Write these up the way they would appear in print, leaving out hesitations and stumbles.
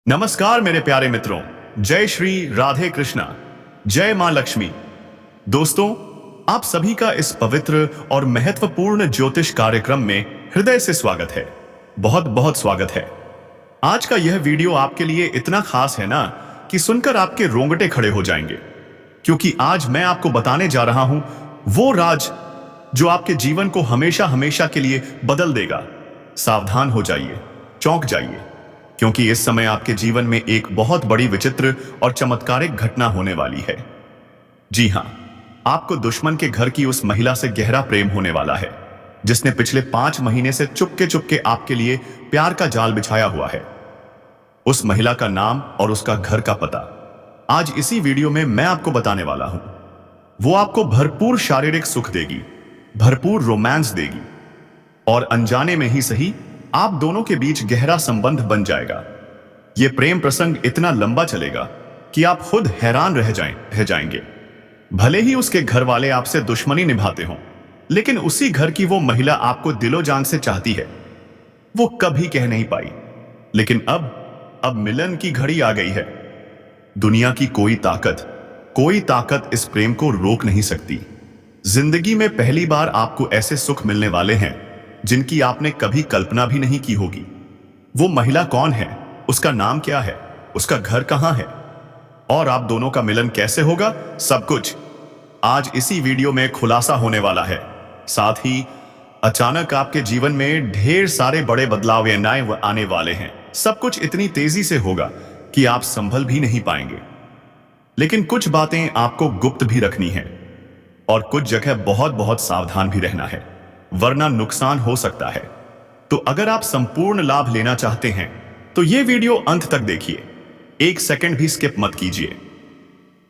नमस्कार मेरे प्यारे मित्रों। जय श्री राधे कृष्णा। जय मां लक्ष्मी। दोस्तों, आप सभी का इस पवित्र और महत्वपूर्ण ज्योतिष कार्यक्रम में हृदय से स्वागत है। बहुत बहुत स्वागत है। आज का यह वीडियो आपके लिए इतना खास है ना कि सुनकर आपके रोंगटे खड़े हो जाएंगे, क्योंकि आज मैं आपको बताने जा रहा हूं वो राज जो आपके जीवन को हमेशा हमेशा के लिए बदल देगा। सावधान हो जाइए, चौंक जाइए, क्योंकि इस समय आपके जीवन में एक बहुत बड़ी विचित्र और चमत्कारिक घटना होने वाली है। जी हां, आपको दुश्मन के घर की उस महिला से गहरा प्रेम होने वाला है, जिसने पिछले 5 महीने से चुपके चुपके आपके लिए प्यार का जाल बिछाया हुआ है। उस महिला का नाम और उसका घर का पता आज इसी वीडियो में मैं आपको बताने वाला हूं। वो आपको भरपूर शारीरिक सुख देगी, भरपूर रोमांस देगी, और अनजाने में ही सही आप दोनों के बीच गहरा संबंध बन जाएगा। यह प्रेम प्रसंग इतना लंबा चलेगा कि आप खुद हैरान रह जाएंगे। भले ही उसके घर वाले आपसे दुश्मनी निभाते हों, लेकिन उसी घर की वो महिला आपको दिलो जान से चाहती है। वो कभी कह नहीं पाई, लेकिन अब मिलन की घड़ी आ गई है। दुनिया की कोई ताकत इस प्रेम को रोक नहीं सकती। जिंदगी में पहली बार आपको ऐसे सुख मिलने वाले हैं जिनकी आपने कभी कल्पना भी नहीं की होगी। वो महिला कौन है, उसका नाम क्या है, उसका घर कहां है, और आप दोनों का मिलन कैसे होगा, सब कुछ आज इसी वीडियो में खुलासा होने वाला है। साथ ही अचानक आपके जीवन में ढेर सारे बड़े बदलाव आने वाले हैं। सब कुछ इतनी तेजी से होगा कि आप संभल भी नहीं पाएंगे। लेकिन कुछ बातें आपको गुप्त भी रखनी है, और कुछ जगह बहुत बहुत सावधान भी रहना है, वरना नुकसान हो सकता है। तो अगर आप संपूर्ण लाभ लेना चाहते हैं तो यह वीडियो अंत तक देखिए, 1 सेकंड भी स्किप मत कीजिए।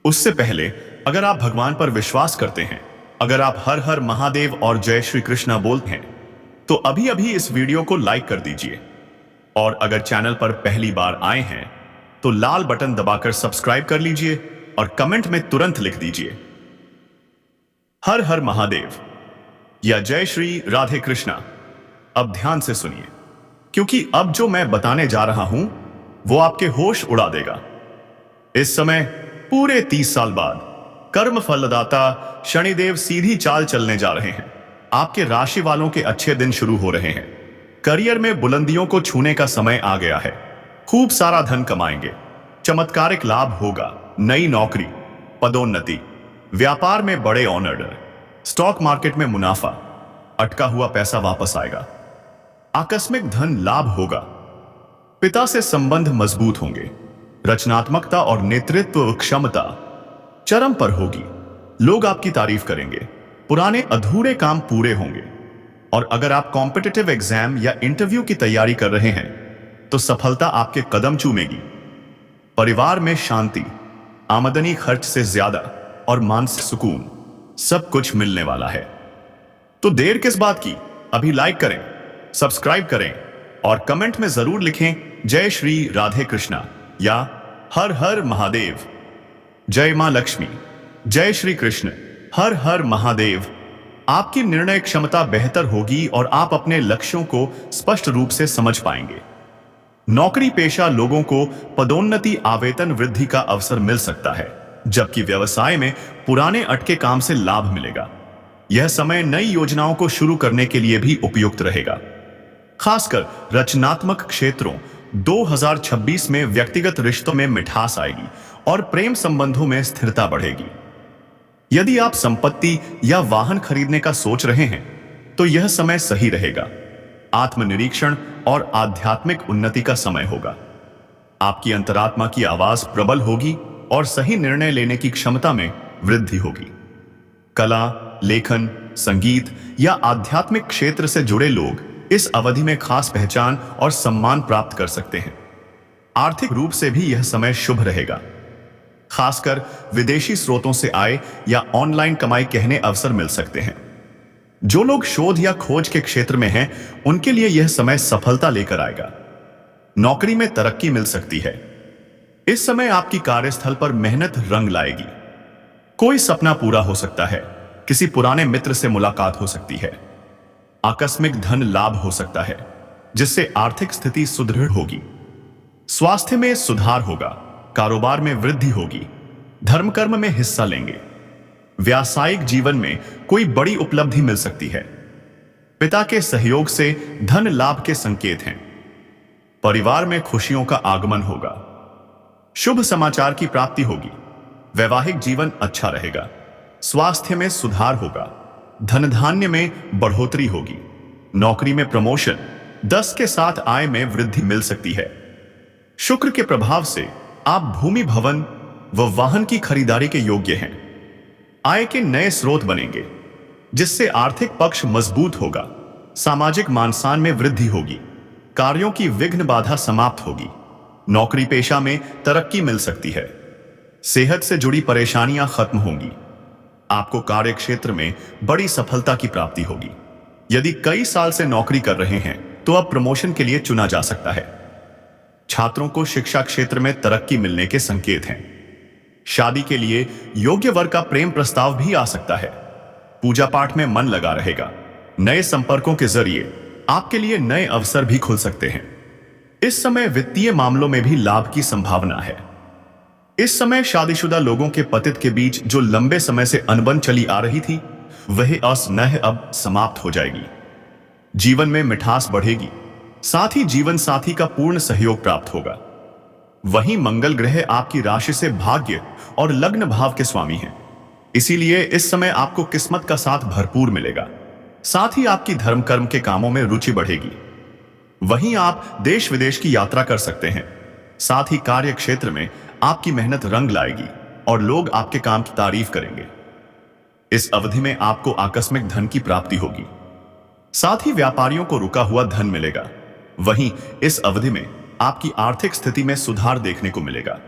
उससे पहले, अगर आप भगवान पर विश्वास करते हैं, अगर आप हर हर महादेव और जय श्री कृष्णा बोलते हैं, तो अभी अभी इस वीडियो को लाइक कर दीजिए। और अगर चैनल पर पहली बार आए हैं तो लाल बटन दबाकर सब्सक्राइब कर लीजिए और कमेंट में तुरंत लिख दीजिए हर हर महादेव या जय श्री राधे कृष्णा। अब ध्यान से सुनिए, क्योंकि अब जो मैं बताने जा रहा हूं वो आपके होश उड़ा देगा। इस समय पूरे 30 साल बाद कर्म फलदाता शनिदेव सीधी चाल चलने जा रहे हैं। आपके राशि वालों के अच्छे दिन शुरू हो रहे हैं। करियर में बुलंदियों को छूने का समय आ गया है। खूब सारा धन कमाएंगे, चमत्कारिक लाभ होगा, नई नौकरी, पदोन्नति, व्यापार में बड़े ऑर्डर, स्टॉक मार्केट में मुनाफा, अटका हुआ पैसा वापस आएगा, आकस्मिक धन लाभ होगा, पिता से संबंध मजबूत होंगे, रचनात्मकता और नेतृत्व क्षमता चरम पर होगी, लोग आपकी तारीफ करेंगे, पुराने अधूरे काम पूरे होंगे। और अगर आप कॉम्पिटिटिव एग्जाम या इंटरव्यू की तैयारी कर रहे हैं तो सफलता आपके कदम चूमेगी। परिवार में शांति, आमदनी खर्च से ज्यादा और मानसिक सुकून, सब कुछ मिलने वाला है। तो देर किस बात की, अभी लाइक करें, सब्सक्राइब करें और कमेंट में जरूर लिखें जय श्री राधे कृष्णा या हर हर महादेव। जय मां लक्ष्मी, जय श्री कृष्ण, हर हर महादेव। आपकी निर्णय क्षमता बेहतर होगी और आप अपने लक्ष्यों को स्पष्ट रूप से समझ पाएंगे। नौकरी पेशा लोगों को पदोन्नति, आवेतन वृद्धि का अवसर मिल सकता है, जबकि व्यवसाय में पुराने अटके काम से लाभ मिलेगा। यह समय नई योजनाओं को शुरू करने के लिए भी उपयुक्त रहेगा। खासकर रचनात्मक क्षेत्रों 2026 में व्यक्तिगत रिश्तों में मिठास आएगी और प्रेम संबंधों में स्थिरता बढ़ेगी। यदि आप संपत्ति या वाहन खरीदने का सोच रहे हैं तो यह समय सही रहेगा। आत्मनिरीक्षण और आध्यात्मिक उन्नति का समय होगा। आपकी अंतरात्मा की आवाज प्रबल होगी और सही निर्णय लेने की क्षमता में वृद्धि होगी। कला, लेखन, संगीत या आध्यात्मिक क्षेत्र से जुड़े लोग इस अवधि में खास पहचान और सम्मान प्राप्त कर सकते हैं। आर्थिक रूप से भी यह समय शुभ रहेगा। खासकर विदेशी स्रोतों से आय या ऑनलाइन कमाई कहने अवसर मिल सकते हैं। जो लोग शोध या खोज के क्षेत्र में हैं, उनके लिए यह समय सफलता लेकर आएगा। नौकरी में तरक्की मिल सकती है। इस समय आपकी कार्यस्थल पर मेहनत रंग लाएगी। कोई सपना पूरा हो सकता है, किसी पुराने मित्र से मुलाकात हो सकती है, आकस्मिक धन लाभ हो सकता है, जिससे आर्थिक स्थिति सुदृढ़ होगी। स्वास्थ्य में सुधार होगा, कारोबार में वृद्धि होगी, धर्म कर्म में हिस्सा लेंगे। व्यावसायिक जीवन में कोई बड़ी उपलब्धि मिल सकती है। पिता के सहयोग से धन लाभ के संकेत हैं। परिवार में खुशियों का आगमन होगा। शुभ समाचार की प्राप्ति होगी। वैवाहिक जीवन अच्छा रहेगा। स्वास्थ्य में सुधार होगा। धन धान्य में बढ़ोतरी होगी। नौकरी में प्रमोशन, 10 के साथ आय में वृद्धि मिल सकती है। शुक्र के प्रभाव से आप भूमि, भवन व वाहन की खरीदारी के योग्य हैं। आय के नए स्रोत बनेंगे, जिससे आर्थिक पक्ष मजबूत होगा। सामाजिक मान सम्मान में वृद्धि होगी। कार्यों की विघ्न बाधा समाप्त होगी। नौकरी पेशा में तरक्की मिल सकती है। सेहत से जुड़ी परेशानियां खत्म होंगी। आपको कार्य क्षेत्र में बड़ी सफलता की प्राप्ति होगी। यदि कई साल से नौकरी कर रहे हैं तो अब प्रमोशन के लिए चुना जा सकता है। छात्रों को शिक्षा क्षेत्र में तरक्की मिलने के संकेत हैं। शादी के लिए योग्य वर का प्रेम प्रस्ताव भी आ सकता है। पूजा पाठ में मन लगा रहेगा। नए संपर्कों के जरिए आपके लिए नए अवसर भी खुल सकते हैं। इस समय वित्तीय मामलों में भी लाभ की संभावना है। इस समय शादीशुदा लोगों के पतित के बीच जो लंबे समय से अनबन चली आ रही थी, वह असनह अब समाप्त हो जाएगी। जीवन में मिठास बढ़ेगी। साथ ही जीवन साथी का पूर्ण सहयोग प्राप्त होगा। वहीं मंगल ग्रह आपकी राशि से भाग्य और लग्न भाव के स्वामी हैं। इसीलिए इस समय आपको किस्मत का साथ भरपूर मिलेगा। साथ ही आपकी धर्म कर्म के कामों में रुचि बढ़ेगी। वहीं आप देश विदेश की यात्रा कर सकते हैं। साथ ही कार्य क्षेत्र में आपकी मेहनत रंग लाएगी और लोग आपके काम की तारीफ करेंगे। इस अवधि में आपको आकस्मिक धन की प्राप्ति होगी। साथ ही व्यापारियों को रुका हुआ धन मिलेगा। वहीं इस अवधि में आपकी आर्थिक स्थिति में सुधार देखने को मिलेगा।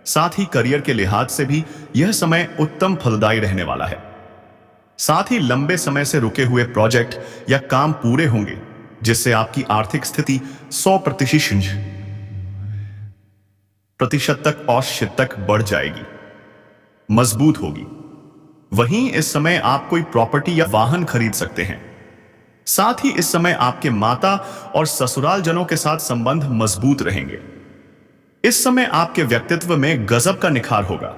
साथ ही करियर के लिहाज से भी यह समय उत्तम फलदायी रहने वाला है। साथ ही लंबे समय से रुके हुए प्रोजेक्ट या काम पूरे होंगे, जिससे आपकी आर्थिक स्थिति 100% तक औसत तक बढ़ जाएगी, मजबूत होगी। वहीं इस समय आप कोई प्रॉपर्टी या वाहन खरीद सकते हैं। साथ ही इस समय आपके माता और ससुराल जनों के साथ संबंध मजबूत रहेंगे। इस समय आपके व्यक्तित्व में गजब का निखार होगा।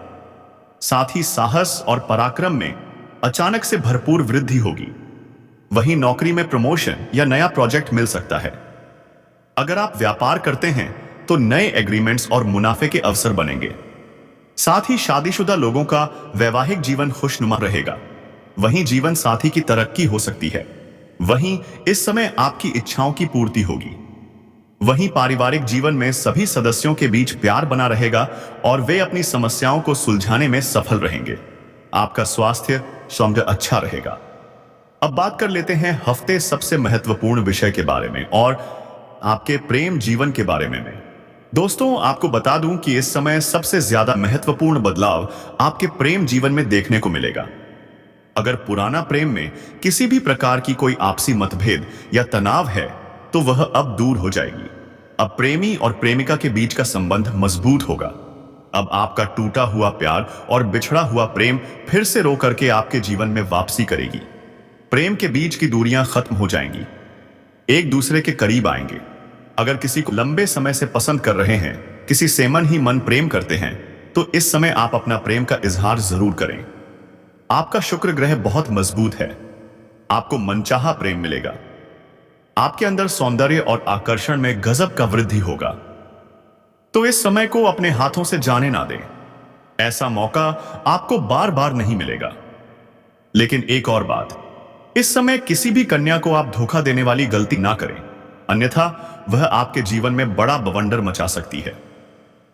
साथ ही साहस और पराक्रम में अचानक से भरपूर वृद्धि होगी। वहीं नौकरी में प्रमोशन या नया प्रोजेक्ट मिल सकता है। अगर आप व्यापार करते हैं तो नए एग्रीमेंट्स और मुनाफे के अवसर बनेंगे। साथ ही शादीशुदा लोगों का वैवाहिक जीवन खुशनुमा रहेगा। वहीं जीवन साथी की तरक्की हो सकती है। वहीं इस समय आपकी इच्छाओं की पूर्ति होगी। वहीं पारिवारिक जीवन में सभी सदस्यों के बीच प्यार बना रहेगा और वे अपनी समस्याओं को सुलझाने में सफल रहेंगे। आपका स्वास्थ्य समझ अच्छा रहेगा। अब बात कर लेते हैं हफ्ते सबसे महत्वपूर्ण विषय के बारे में और आपके प्रेम जीवन के बारे में। दोस्तों, आपको बता दूं कि इस समय सबसे ज्यादा महत्वपूर्ण बदलाव आपके प्रेम जीवन में देखने को मिलेगा। अगर पुराना प्रेम में किसी भी प्रकार की कोई आपसी मतभेद या तनाव है तो वह अब दूर हो जाएगी। अब प्रेमी और प्रेमिका के बीच का संबंध मजबूत होगा। अब आपका टूटा हुआ प्यार और बिछड़ा हुआ प्रेम फिर से रो करके आपके जीवन में वापसी करेगी। प्रेम के बीच की दूरियां खत्म हो जाएंगी। एक दूसरे के करीब आएंगे। अगर किसी को लंबे समय से पसंद कर रहे हैं, किसी से मन ही मन प्रेम करते हैं, तो इस समय आप अपना प्रेम का इजहार जरूर करें। आपका शुक्र ग्रह बहुत मजबूत है। आपको मनचाहा प्रेम मिलेगा। आपके अंदर सौंदर्य और आकर्षण में गजब का वृद्धि होगा। तो इस समय को अपने हाथों से जाने ना दें। ऐसा मौका आपको बार बार नहीं मिलेगा। लेकिन एक और बात, इस समय किसी भी कन्या को आप धोखा देने वाली गलती ना करें, अन्यथा वह आपके जीवन में बड़ा बवंडर मचा सकती है।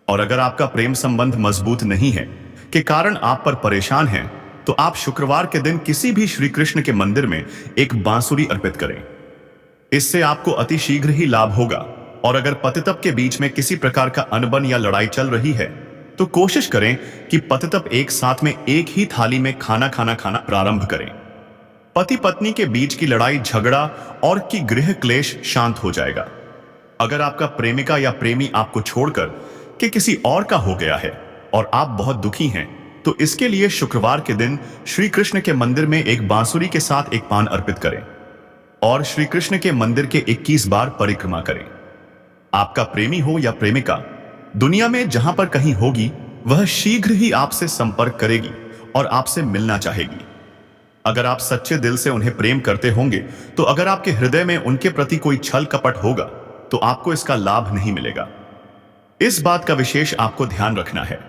और अगर आपका प्रेम संबंध मजबूत नहीं है के कारण आप पर परेशान हैं, तो आप शुक्रवार के दिन किसी भी श्री कृष्ण के मंदिर में एक बांसुरी अर्पित करें। इससे आपको अति शीघ्र ही लाभ होगा। और अगर पतितप के बीच में किसी प्रकार का अनबन या लड़ाई चल रही है, तो कोशिश करें कि पतितप एक साथ में एक ही थाली में खाना प्रारंभ करें। पति पत्नी के बीच की लड़ाई झगड़ा और की गृह क्लेश शांत हो जाएगा। अगर आपका प्रेमिका या प्रेमी आपको छोड़कर कि किसी और का हो गया है और आप बहुत दुखी हैं, तो इसके लिए शुक्रवार के दिन श्री कृष्ण के मंदिर में एक बांसुरी के साथ एक पान अर्पित करें और श्री कृष्ण के मंदिर के 21 बार परिक्रमा करें। आपका प्रेमी हो या प्रेमिका, दुनिया में जहां पर कहीं होगी, वह शीघ्र ही आपसे संपर्क करेगी और आपसे मिलना चाहेगी। अगर आप सच्चे दिल से उन्हें प्रेम करते होंगे, तो अगर आपके हृदय में उनके प्रति कोई छल कपट होगा, तो आपको इसका लाभ नहीं मिलेगा। इस बात का विशेष आपको ध्यान रखना है।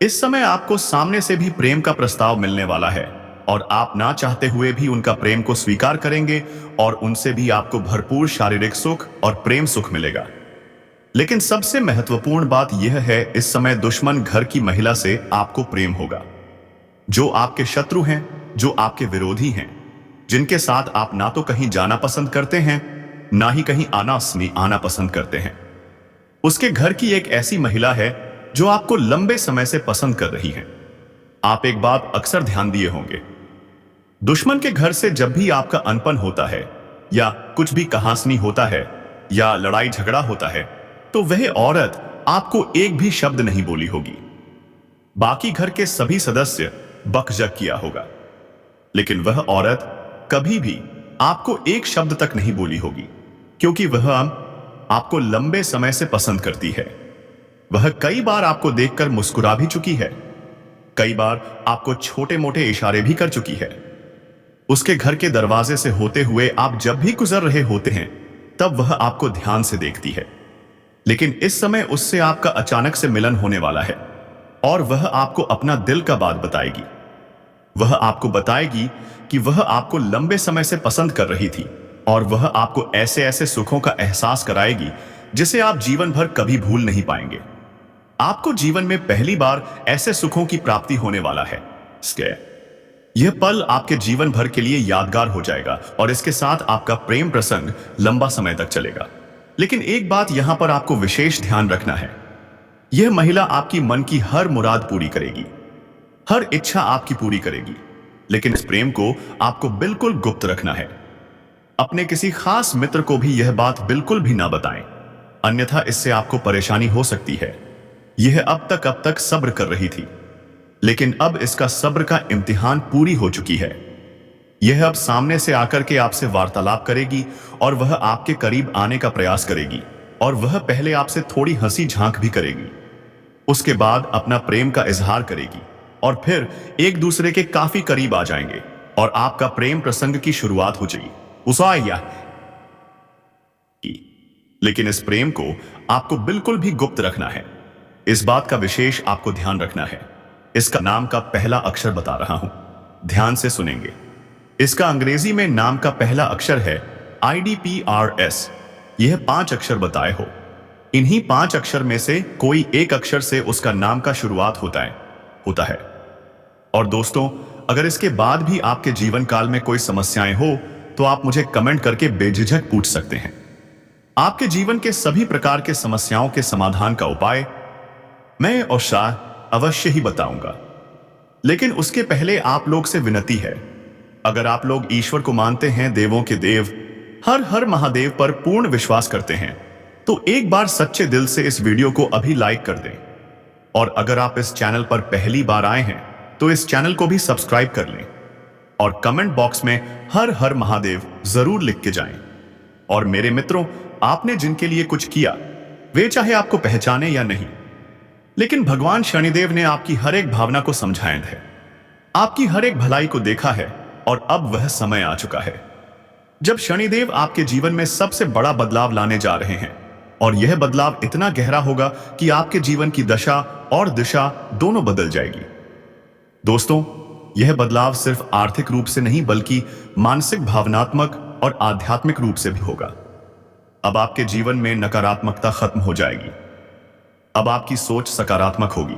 इस समय आपको सामने से भी प्रेम का प्रस्ताव मिलने वाला है और आप ना चाहते हुए भी उनका प्रेम को स्वीकार करेंगे और उनसे भी आपको भरपूर शारीरिक सुख और प्रेम सुख मिलेगा। लेकिन सबसे महत्वपूर्ण बात यह है, इस समय दुश्मन घर की महिला से आपको प्रेम होगा। जो आपके शत्रु हैं, जो आपके विरोधी हैं, जिनके साथ आप ना तो कहीं जाना पसंद करते हैं, ना ही कहीं आना पसंद करते हैं, उसके घर की एक ऐसी महिला है जो आपको लंबे समय से पसंद कर रही है। आप एक बात अक्सर ध्यान दिए होंगे, दुश्मन के घर से जब भी आपका अनपन होता है या कुछ भी कहासनी होता है या लड़ाई झगड़ा होता है, तो वह औरत आपको एक भी शब्द नहीं बोली होगी। बाकी घर के सभी सदस्य बकझक किया होगा, लेकिन वह औरत कभी भी आपको एक शब्द तक नहीं बोली होगी, क्योंकि वह आपको लंबे समय से पसंद करती है। वह कई बार आपको देखकर मुस्कुरा भी चुकी है, कई बार आपको छोटे मोटे इशारे भी कर चुकी है। उसके घर के दरवाजे से होते हुए आप जब भी गुजर रहे होते हैं, तब वह आपको ध्यान से देखती है। लेकिन इस समय उससे आपका अचानक से मिलन होने वाला है और वह आपको अपना दिल का बात बताएगी। वह आपको बताएगी कि वह आपको लंबे समय से पसंद कर रही थी और वह आपको ऐसे ऐसे सुखों का एहसास कराएगी जिसे आप जीवन भर कभी भूल नहीं पाएंगे। आपको जीवन में पहली बार ऐसे सुखों की प्राप्ति होने वाला है। यह पल आपके जीवन भर के लिए यादगार हो जाएगा और इसके साथ आपका प्रेम प्रसंग लंबा समय तक चलेगा। लेकिन एक बात यहां पर आपको विशेष ध्यान रखना है, यह महिला आपकी मन की हर मुराद पूरी करेगी, हर इच्छा आपकी पूरी करेगी। लेकिन इस प्रेम को आपको बिल्कुल गुप्त रखना है। अपने किसी खास मित्र को भी यह बात बिल्कुल भी ना बताएं, अन्यथा इससे आपको परेशानी हो सकती है। यह अब तक सब्र कर रही थी, लेकिन अब इसका सब्र का इम्तिहान पूरी हो चुकी है। यह अब सामने से आकर के आपसे वार्तालाप करेगी और वह आपके करीब आने का प्रयास करेगी और वह पहले आपसे थोड़ी हंसी झांक भी करेगी। उसके बाद अपना प्रेम का इजहार करेगी और फिर एक दूसरे के काफी करीब आ जाएंगे और आपका प्रेम प्रसंग की शुरुआत हो जाएगी। लेकिन इस प्रेम को आपको बिल्कुल भी गुप्त रखना है। इस बात का विशेष आपको ध्यान रखना है। इसका नाम का पहला अक्षर बता रहा हूं, ध्यान से सुनेंगे। इसका अंग्रेजी में नाम का पहला अक्षर है IDPRS। यह 5 अक्षर बताए हो। इन्हीं 5 अक्षर में से कोई एक अक्षर से उसका नाम का शुरुआत होता है। और दोस्तों, अगर इसके बाद भी आपके जीवन काल में कोई समस्याएं हो, तो आप मुझे कमेंट करके बेझिझक पूछ सकते हैं। आपके जीवन के सभी प्रकार के समस्याओं के समाधान का उपाय मैं और शाह अवश्य ही बताऊंगा। लेकिन उसके पहले आप लोग से विनती है, अगर आप लोग ईश्वर को मानते हैं, देवों के देव हर हर महादेव पर पूर्ण विश्वास करते हैं, तो एक बार सच्चे दिल से इस वीडियो को अभी लाइक कर दें। और अगर आप इस चैनल पर पहली बार आए हैं, तो इस चैनल को भी सब्सक्राइब कर लें और कमेंट बॉक्स में हर हर महादेव जरूर लिख के जाएं। और मेरे मित्रों, आपने जिनके लिए कुछ किया, वे चाहे आपको पहचाने या नहीं, लेकिन भगवान शनिदेव ने आपकी हर एक भावना को समझाया है, आपकी हर एक भलाई को देखा है और अब वह समय आ चुका है जब शनिदेव आपके जीवन में सबसे बड़ा बदलाव लाने जा रहे हैं। और यह बदलाव इतना गहरा होगा कि आपके जीवन की दशा और दिशा दोनों बदल जाएगी। दोस्तों, यह बदलाव सिर्फ आर्थिक रूप से नहीं, बल्कि मानसिक, भावनात्मक और आध्यात्मिक रूप से भी होगा। अब आपके जीवन में नकारात्मकता खत्म हो जाएगी। अब आपकी सोच सकारात्मक होगी।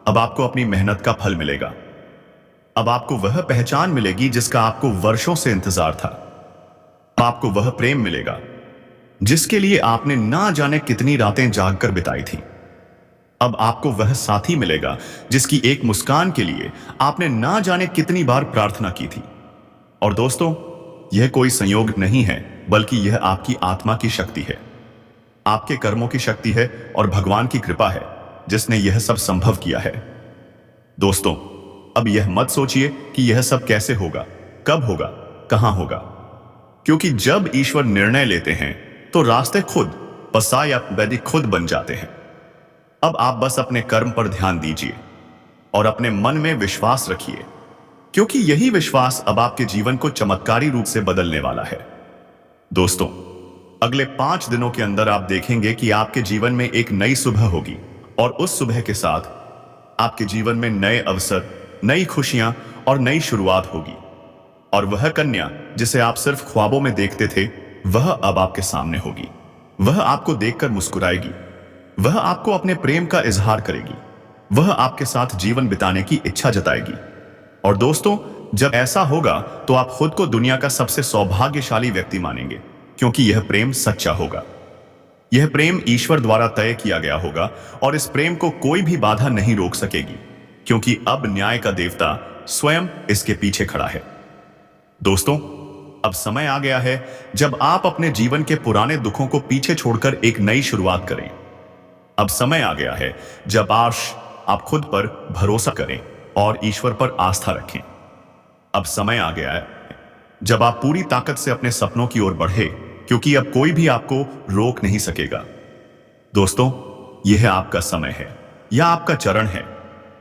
अब आपको अपनी मेहनत का फल मिलेगा। अब आपको वह पहचान मिलेगी जिसका आपको वर्षों से इंतजार था। अब आपको वह प्रेम मिलेगा जिसके लिए आपने ना जाने कितनी रातें जागकर बिताई थी। अब आपको वह साथी मिलेगा जिसकी एक मुस्कान के लिए आपने ना जाने कितनी बार प्रार्थना की थी। और दोस्तों, यह कोई संयोग नहीं है, बल्कि यह आपकी आत्मा की शक्ति है, आपके कर्मों की शक्ति है और भगवान की कृपा है जिसने यह सब संभव किया है। दोस्तों, अब यह मत सोचिए कि यह सब कैसे होगा, कब होगा, कहां होगा, क्योंकि जब ईश्वर निर्णय लेते हैं तो रास्ते खुद, पसा या वैदिक खुद बन जाते हैं। अब आप बस अपने कर्म पर ध्यान दीजिए और अपने मन में विश्वास रखिए, क्योंकि यही विश्वास अब आपके जीवन को चमत्कारी रूप से बदलने वाला है। दोस्तों, अगले 5 दिनों के अंदर आप देखेंगे कि आपके जीवन में एक नई सुबह होगी और उस सुबह के साथ आपके जीवन में नए अवसर, नई खुशियां और नई शुरुआत होगी। और वह कन्या जिसे आप सिर्फ ख्वाबों में देखते थे, वह अब आपके सामने होगी। वह आपको देखकर मुस्कुराएगी, वह आपको अपने प्रेम का इजहार करेगी, वह आपके साथ जीवन बिताने की इच्छा जताएगी। और दोस्तों, जब ऐसा होगा तो आप खुद को दुनिया का सबसे सौभाग्यशाली व्यक्ति मानेंगे, क्योंकि यह प्रेम सच्चा होगा। यह प्रेम ईश्वर द्वारा तय किया गया होगा और इस प्रेम को कोई भी बाधा नहीं रोक सकेगी, क्योंकि अब न्याय का देवता स्वयं इसके पीछे खड़ा है। दोस्तों, अब समय आ गया है जब आप अपने जीवन के पुराने दुखों को पीछे छोड़कर एक नई शुरुआत करें। अब समय आ गया है जब आप खुद पर भरोसा करें और ईश्वर पर आस्था रखें। अब समय आ गया है जब आप पूरी ताकत से अपने सपनों की ओर बढ़े, क्योंकि अब कोई भी आपको रोक नहीं सकेगा। दोस्तों, यह आपका समय है, या आपका चरण है,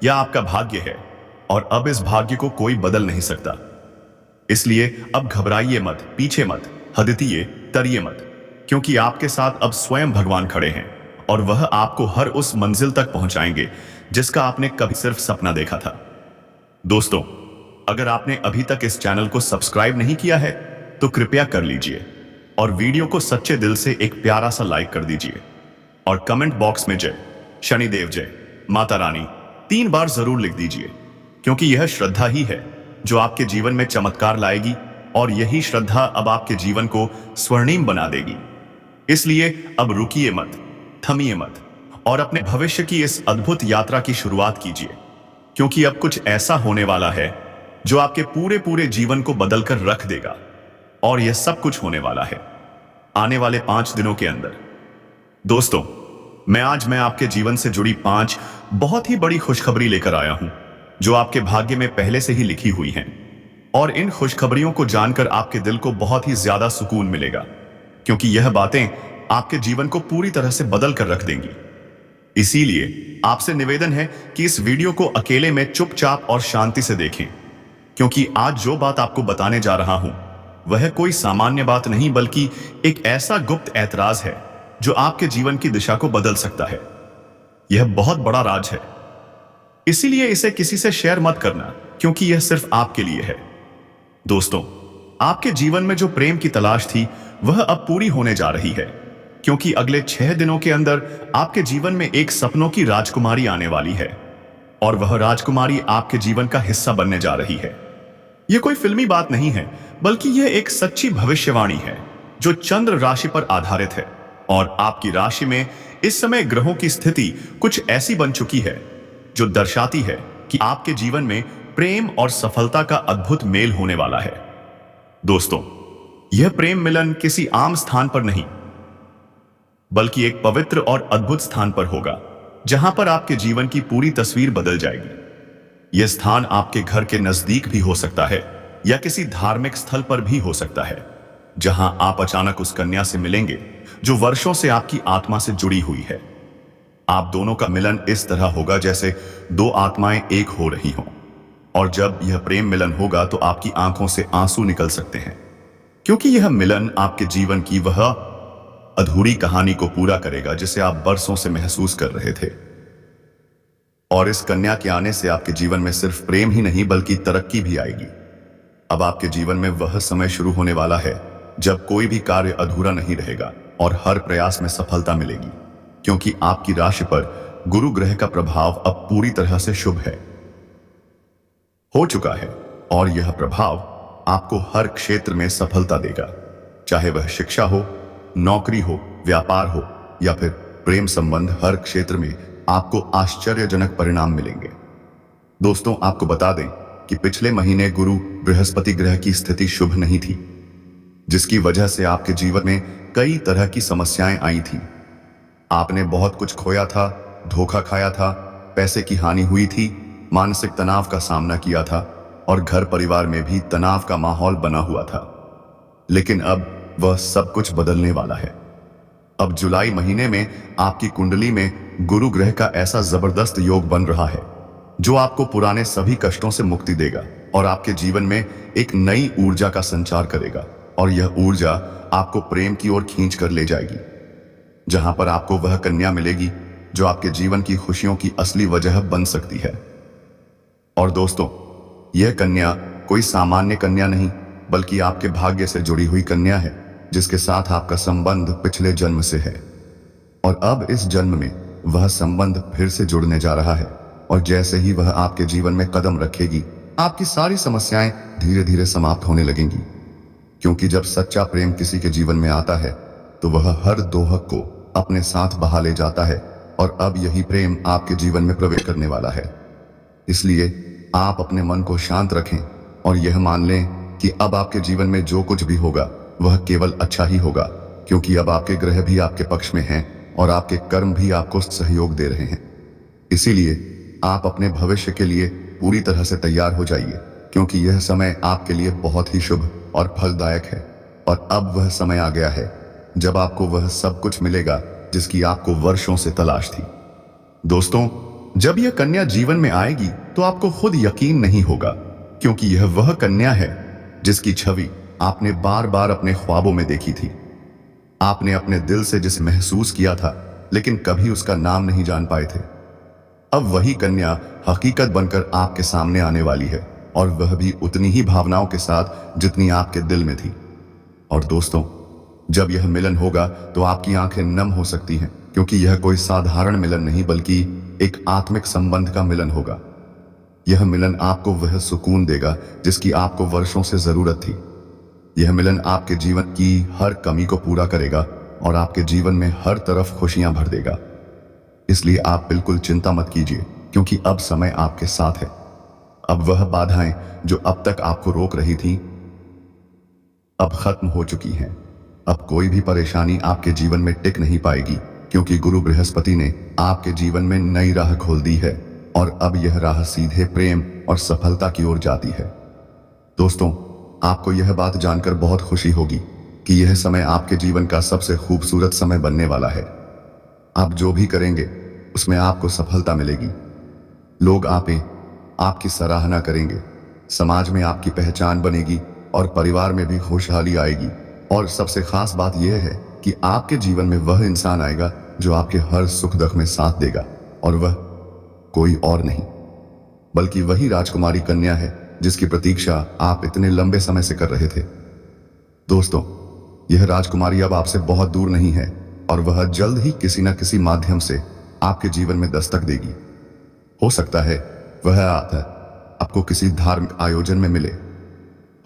या आपका भाग्य है, और अब इस भाग्य को कोई बदल नहीं सकता। इसलिए अब घबराइए मत, पीछे मत हदितिए, तरिए मत, क्योंकि आपके साथ अब स्वयं भगवान खड़े हैं और वह आपको हर उस मंजिल तक पहुंचाएंगे जिसका आपने कभी सिर्फ सपना देखा था। दोस्तों, अगर आपने अभी तक इस चैनल को सब्सक्राइब नहीं किया है तो कृपया कर लीजिए और वीडियो को सच्चे दिल से एक प्यारा सा लाइक कर दीजिए और कमेंट बॉक्स में जय शनिदेव, जय माता रानी 3 बार जरूर लिख दीजिए, क्योंकि यह श्रद्धा ही है जो आपके जीवन में चमत्कार लाएगी और यही श्रद्धा अब आपके जीवन को स्वर्णिम बना देगी। इसलिए अब रुकिए मत, थमिए मत और अपने भविष्य की इस अद्भुत यात्रा की शुरुआत कीजिए, क्योंकि अब कुछ ऐसा होने वाला है जो आपके पूरे जीवन को बदलकर रख देगा। और यह सब कुछ होने वाला है आने वाले 5 दिनों के अंदर। दोस्तों, आज मैं आपके जीवन से जुड़ी 5 बहुत ही बड़ी खुशखबरी लेकर आया हूं, जो आपके भाग्य में पहले से ही लिखी हुई हैं। और इन खुशखबरियों को जानकर आपके दिल को बहुत ही ज्यादा सुकून मिलेगा, क्योंकि यह बातें आपके जीवन को पूरी तरह से बदल कर रख देंगी। इसीलिए आपसे निवेदन है कि इस वीडियो को अकेले में चुपचाप और शांति से देखें, क्योंकि आज जो बात आपको बताने जा रहा हूं वह कोई सामान्य बात नहीं, बल्कि एक ऐसा गुप्त ऐतराज है जो आपके जीवन की दिशा को बदल सकता है। यह बहुत बड़ा राज है, इसीलिए इसे किसी से शेयर मत करना, क्योंकि यह सिर्फ आपके लिए है। दोस्तों, आपके जीवन में जो प्रेम की तलाश थी वह अब पूरी होने जा रही है, क्योंकि अगले 6 दिनों के अंदर आपके जीवन में एक सपनों की राजकुमारी आने वाली है और वह राजकुमारी आपके जीवन का हिस्सा बनने जा रही है। यह कोई फिल्मी बात नहीं है, बल्कि यह एक सच्ची भविष्यवाणी है जो चंद्र राशि पर आधारित है। और आपकी राशि में इस समय ग्रहों की स्थिति कुछ ऐसी बन चुकी है जो दर्शाती है कि आपके जीवन में प्रेम और सफलता का अद्भुत मेल होने वाला है। दोस्तों, यह प्रेम मिलन किसी आम स्थान पर नहीं, बल्कि एक पवित्र और अद्भुत स्थान पर होगा, जहां पर आपके जीवन की पूरी तस्वीर बदल जाएगी। यह स्थान आपके घर के नजदीक भी हो सकता है या किसी धार्मिक स्थल पर भी हो सकता है, जहां आप अचानक उस कन्या से मिलेंगे जो वर्षों से आपकी आत्मा से जुड़ी हुई है। आप दोनों का मिलन इस तरह होगा जैसे 2 आत्माएं एक हो रही हों, और जब यह प्रेम मिलन होगा तो आपकी आंखों से आंसू निकल सकते हैं, क्योंकि यह मिलन आपके जीवन की वह अधूरी कहानी को पूरा करेगा जिसे आप बरसों से महसूस कर रहे थे। और इस कन्या के आने से आपके जीवन में सिर्फ प्रेम ही नहीं बल्कि तरक्की भी आएगी। अब आपके जीवन में वह समय शुरू होने वाला है जब कोई भी कार्य अधूरा नहीं रहेगा और हर प्रयास में सफलता मिलेगी, क्योंकि आपकी राशि पर गुरु ग्रह का प्रभाव अब पूरी तरह से शुभ है, हो चुका है, और यह प्रभाव आपको हर क्षेत्र में सफलता देगा, चाहे वह शिक्षा हो, नौकरी हो, व्यापार हो या फिर प्रेम संबंध। हर क्षेत्र में आपको आश्चर्यजनक परिणाम मिलेंगे। दोस्तों, आपको बता दें कि पिछले महीने गुरु बृहस्पति ग्रह की स्थिति शुभ नहीं थी, जिसकी वजह से आपके जीवन में कई तरह की समस्याएं आई थी। आपने बहुत कुछ खोया था, धोखा खाया था, पैसे की हानि हुई थी, मानसिक तनाव का सामना किया था और घर परिवार में भी तनाव का माहौल बना हुआ था। लेकिन अब वह सब कुछ बदलने वाला है। अब जुलाई महीने में आपकी कुंडली में गुरु ग्रह का ऐसा जबरदस्त योग बन रहा है जो आपको पुराने सभी कष्टों से मुक्ति देगा और आपके जीवन में एक नई ऊर्जा का संचार करेगा। और यह ऊर्जा आपको प्रेम की ओर खींच कर ले जाएगी, जहां पर आपको वह कन्या मिलेगी जो आपके जीवन की खुशियों की असली वजह बन सकती है। और दोस्तों, यह कन्या कोई सामान्य कन्या नहीं, बल्कि आपके भाग्य से जुड़ी हुई कन्या है, जिसके साथ आपका संबंध पिछले जन्म से है। और अब इस जन्म में वह संबंध फिर से जुड़ने जा रहा है। और जैसे ही वह आपके जीवन में कदम रखेगी, आपकी सारी समस्याएं धीरे धीरे समाप्त होने लगेंगी। क्योंकि जब सच्चा प्रेम किसी के जीवन में आता है तो वह हर दोहक को अपने साथ बहा ले जाता है। और अब यही प्रेम आपके जीवन में प्रवेश करने वाला है। इसलिए आप अपने मन को शांत रखें और यह मान लें कि अब आपके जीवन में जो कुछ भी होगा वह केवल अच्छा ही होगा, क्योंकि अब आपके ग्रह भी आपके पक्ष में हैं और आपके कर्म भी आपको सहयोग दे रहे हैं। इसीलिए आप अपने भविष्य के लिए पूरी तरह से तैयार हो जाइए, क्योंकि यह समय आपके लिए बहुत ही शुभ और फलदायक है। और अब वह समय आ गया है जब आपको वह सब कुछ मिलेगा जिसकी आपको वर्षों से तलाश थी। दोस्तों, जब यह कन्या जीवन में आएगी तो आपको खुद यकीन नहीं होगा, क्योंकि यह वह कन्या है जिसकी छवि आपने बार बार अपने ख्वाबों में देखी थी। आपने अपने दिल से जिसे महसूस किया था, लेकिन कभी उसका नाम नहीं जान पाए थे। अब वही कन्या हकीकत बनकर आपके सामने आने वाली है, और वह भी उतनी ही भावनाओं के साथ जितनी आपके दिल में थी। और दोस्तों, जब यह मिलन होगा तो आपकी आंखें नम हो सकती हैं, क्योंकि यह कोई साधारण मिलन नहीं बल्कि एक आत्मिक संबंध का मिलन होगा। यह मिलन आपको वह सुकून देगा जिसकी आपको वर्षों से जरूरत थी। यह मिलन आपके जीवन की हर कमी को पूरा करेगा और आपके जीवन में हर तरफ खुशियां भर देगा। इसलिए आप बिल्कुल चिंता मत कीजिए, क्योंकि अब समय आपके साथ है। अब वह बाधाएं जो अब तक आपको रोक रही थी, अब खत्म हो चुकी हैं। अब कोई भी परेशानी आपके जीवन में टिक नहीं पाएगी, क्योंकि गुरु बृहस्पति ने आपके जीवन में नई राह खोल दी है और अब यह राह सीधे प्रेम और सफलता की ओर जाती है। दोस्तों, आपको यह बात जानकर बहुत खुशी होगी कि यह समय आपके जीवन का सबसे खूबसूरत समय बनने वाला है। आप जो भी करेंगे उसमें आपको सफलता मिलेगी। लोग आपकी सराहना करेंगे, समाज में आपकी पहचान बनेगी और परिवार में भी खुशहाली आएगी। और सबसे खास बात यह है कि आपके जीवन में वह इंसान आएगा जो आपके हर सुख दुख में साथ देगा, और वह कोई और नहीं बल्कि वही राजकुमारी कन्या है जिसकी प्रतीक्षा आप इतने लंबे समय से कर रहे थे। दोस्तों, यह राजकुमारी अब आपसे बहुत दूर नहीं है और वह जल्द ही किसी न किसी माध्यम से आपके जीवन में दस्तक देगी। हो सकता है वह आपको किसी धार्मिक आयोजन में मिले,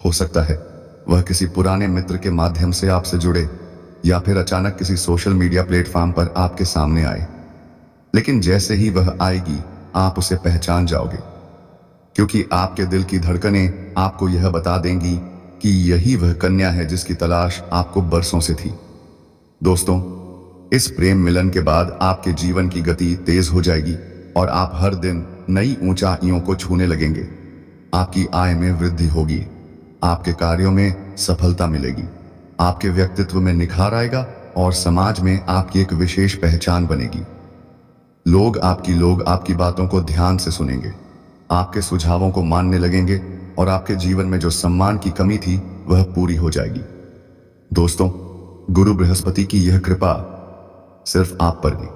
हो सकता है वह किसी पुराने मित्र के माध्यम से आपसे जुड़े, या फिर अचानक किसी सोशल मीडिया प्लेटफॉर्म पर आपके सामने आए। लेकिन जैसे ही वह आएगी आप उसे पहचान जाओगे, क्योंकि आपके दिल की धड़कनें आपको यह बता देंगी कि यही वह कन्या है जिसकी तलाश आपको बरसों से थी। दोस्तों, इस प्रेम मिलन के बाद आपके जीवन की गति तेज हो जाएगी और आप हर दिन नई ऊंचाइयों को छूने लगेंगे। आपकी आय में वृद्धि होगी, आपके कार्यों में सफलता मिलेगी, आपके व्यक्तित्व में निखार आएगा और समाज में आपकी एक विशेष पहचान बनेगी। लोग आपकी बातों को ध्यान से सुनेंगे, आपके सुझावों को मानने लगेंगे और आपके जीवन में जो सम्मान की कमी थी वह पूरी हो जाएगी। दोस्तों, गुरु बृहस्पति की यह कृपा सिर्फ आप पर नहीं